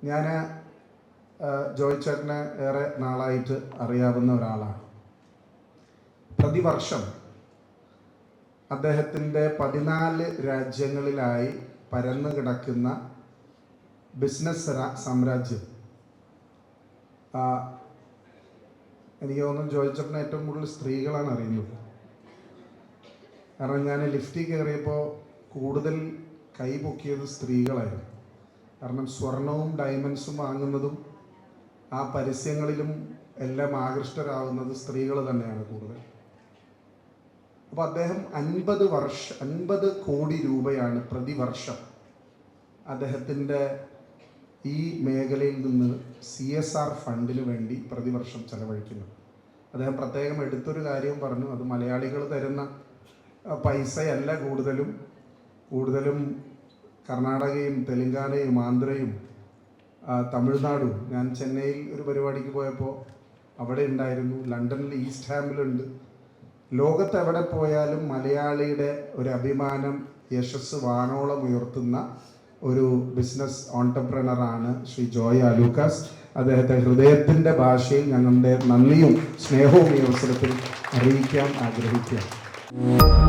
ഞാൻ ജോയ് ചേട്ടനെ ഏറെ നാളായിട്ട് അറിയാവുന്ന ഒരാളാണ്. പ്രതിവർഷം അദ്ദേഹത്തിൻ്റെ 14 രാജ്യങ്ങളിലായി പരന്നു കിടക്കുന്ന ബിസിനസ് സാമ്രാജ്യം. എനിക്ക് തോന്നുന്നു ജോയ് ചേട്ടനെ ഏറ്റവും കൂടുതൽ സ്ത്രീകളാണ് അറിയുന്നത്. കാരണം ഞാൻ ലിഫ്റ്റിൽ കയറിയപ്പോൾ കൂടുതൽ കൈ പൊക്കിയത് സ്ത്രീകളായിരുന്നു. കാരണം സ്വർണവും ഡയമണ്ട്സും വാങ്ങുന്നതും ആ പരസ്യങ്ങളിലും എല്ലാം ആകൃഷ്ടരാകുന്നത് സ്ത്രീകൾ തന്നെയാണ് കൂടുതൽ. അപ്പോൾ അദ്ദേഹം 50 കോടി രൂപയാണ് പ്രതിവർഷം അദ്ദേഹത്തിൻ്റെ ഈ മേഖലയിൽ നിന്ന് CSR ഫണ്ടിന് വേണ്ടി പ്രതിവർഷം ചെലവഴിക്കുന്നത്. അദ്ദേഹം പ്രത്യേകം എടുത്തൊരു കാര്യം പറഞ്ഞു, അത് മലയാളികൾ തരുന്ന പൈസയല്ല, കൂടുതലും കർണാടകയും തെലുങ്കാനയും ആന്ധ്രയും തമിഴ്നാടും. ഞാൻ ചെന്നൈയിൽ ഒരു പരിപാടിക്ക് പോയപ്പോൾ അവിടെ ഉണ്ടായിരുന്നു, ലണ്ടനിൽ ഈസ്റ്റ് ഹാമിലുണ്ട്. ലോകത്ത് എവിടെ പോയാലും മലയാളിയുടെ ഒരു അഭിമാനം, യശസ് വാനോളം ഉയർത്തുന്ന ഒരു ബിസിനസ് ഓൺടർപ്രണറാണ് ശ്രീ ജോയ് ആലൂക്കാസ്. അദ്ദേഹത്തെ ഹൃദയത്തിൻ്റെ ഭാഷയിൽ ഞങ്ങളുടെ നന്ദിയും സ്നേഹവും ഈ അവസരത്തിൽ അറിയിക്കാൻ ആഗ്രഹിക്കുകയാണ്.